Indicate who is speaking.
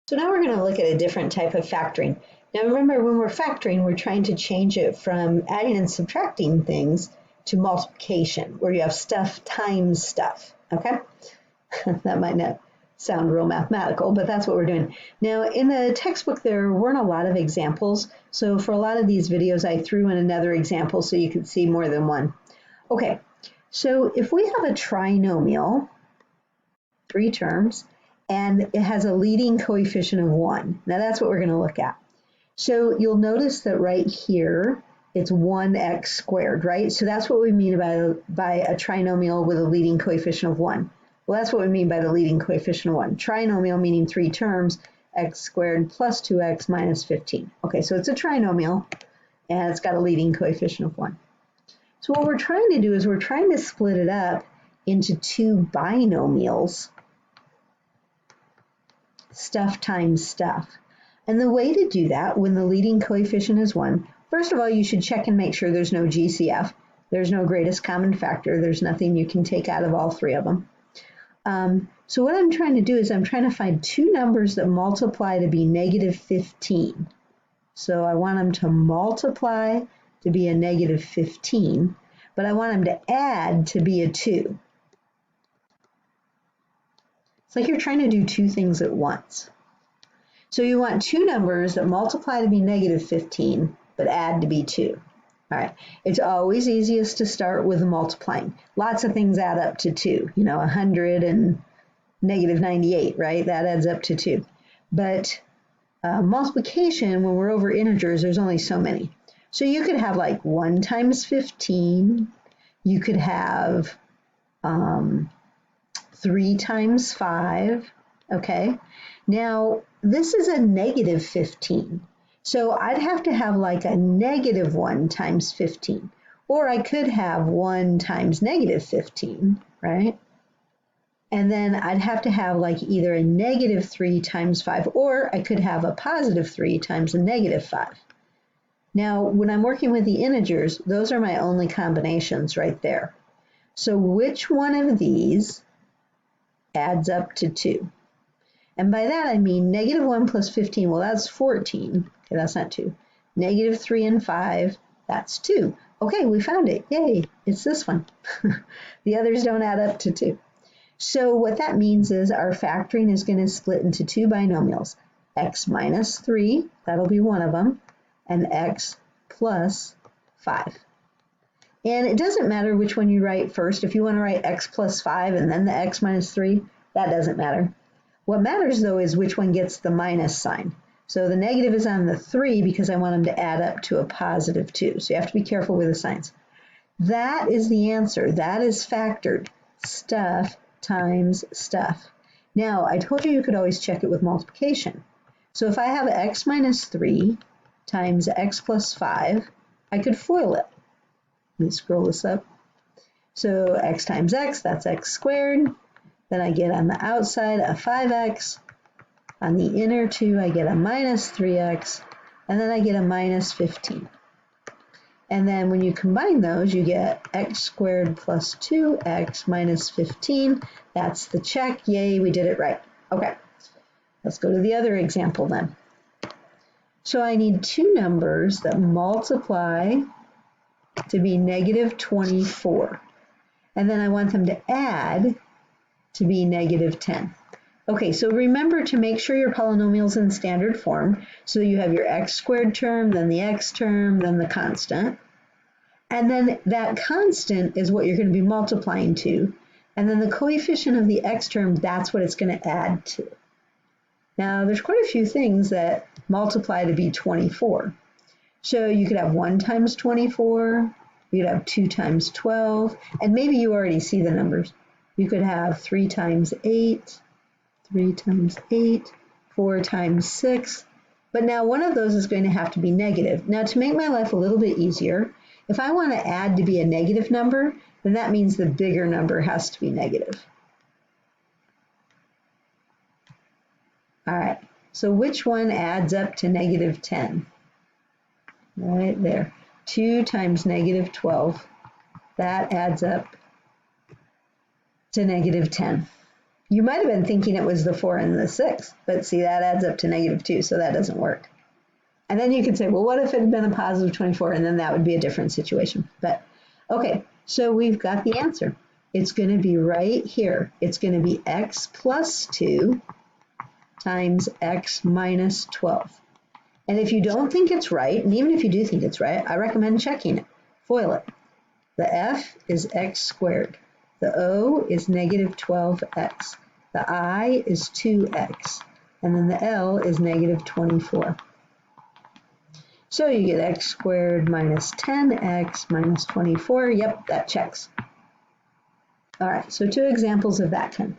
Speaker 1: So now we're going to look at a different type of factoring. Now remember, when we're factoring, we're trying to change it from adding and subtracting things to multiplication, where you have stuff times stuff, okay? That might not sound real mathematical, but that's what we're doing. Now in the textbook, there weren't a lot of examples, so for a lot of these videos, I threw in another example so you could see more than one. Okay, so if we have a trinomial, 3 terms, and it has a leading coefficient of 1. Now that's what we're going to look at. So you'll notice that right here, it's 1x squared, right? So that's what we mean by a trinomial with a leading coefficient of 1. Well, that's what we mean by the leading coefficient of 1. Trinomial meaning 3 terms, x squared plus 2x minus 15. Okay, so it's a trinomial, and it's got a leading coefficient of 1. So what we're trying to do is we're trying to split it up into 2 binomials, stuff times stuff. And the way to do that when the leading coefficient is 1, first of all, you should check and make sure there's no GCF. There's no greatest common factor. There's nothing you can take out of all 3 of them. So what I'm trying to do is I'm trying to find 2 numbers that multiply to be negative 15. So I want them to multiply to be a negative 15, but I want them to add to be a 2. It's like you're trying to do 2 things at once. So you want 2 numbers that multiply to be negative 15, but add to be 2. All right, it's always easiest to start with multiplying. Lots of things add up to 2, 100 and negative 98, right? That adds up to 2. But multiplication, when we're over integers, there's only so many. So you could have like 1 times 15. You could have 3 times 5, okay? Now, this is a negative 15. So I'd have to have like a negative 1 times 15. Or I could have 1 times negative 15, right? And then I'd have to have like either a negative 3 times 5, or I could have a positive 3 times a negative 5. Now, when I'm working with the integers, those are my only combinations right there. So which one of these adds up to 2? And by that I mean negative 1 plus 15, well that's 14. Okay, that's not 2. Negative 3 and 5, that's 2. Okay, we found it. Yay, it's this one. The others don't add up to 2. So what that means is our factoring is going to split into 2 binomials. X minus 3, that'll be one of them, and x plus 5. And it doesn't matter which one you write first. If you want to write x plus 5 and then the x minus 3, that doesn't matter. What matters though is which one gets the minus sign. So the negative is on the 3 because I want them to add up to a positive 2. So you have to be careful with the signs. That is the answer. That is factored. Stuff times stuff. Now, I told you could always check it with multiplication. So if I have x minus 3 times x plus 5, I could FOIL it. Let me scroll this up. So x times x, that's x squared. Then I get on the outside a 5x. On the inner 2, I get a minus 3x. And then I get a minus 15. And then when you combine those, you get x squared plus 2x minus 15. That's the check. Yay, we did it right. Okay, let's go to the other example then. So I need 2 numbers that multiply to be negative 24. And then I want them to add to be negative 10. Okay, so remember to make sure your polynomial's in standard form. So you have your x squared term, then the x term, then the constant. And then that constant is what you're going to be multiplying to. And then the coefficient of the x term, that's what it's going to add to. Now, there's quite a few things that multiply to be 24. So you could have 1 times 24, you could have 2 times 12, and maybe you already see the numbers. You could have 3 times 8, 3 times 8, 4 times 6. But now one of those is going to have to be negative. Now to make my life a little bit easier, if I want to add to be a negative number, then that means the bigger number has to be negative. All right, so which one adds up to negative 10? Right there. 2 times negative 12. That adds up to negative 10. You might have been thinking it was the 4 and the 6, but see, that adds up to -2, so that doesn't work. And then you could say, well, what if it had been a positive 24? And then that would be a different situation. But okay, so we've got the answer. It's going to be right here. It's going to be x plus 2 times x minus 12. And if you don't think it's right, and even if you do think it's right, I recommend checking it. FOIL it. The f is x squared. The o is -12x. The I is 2x. And then the L is -24. So you get x squared minus 10x minus 24. Yep, that checks. All right, so 2 examples of that kind.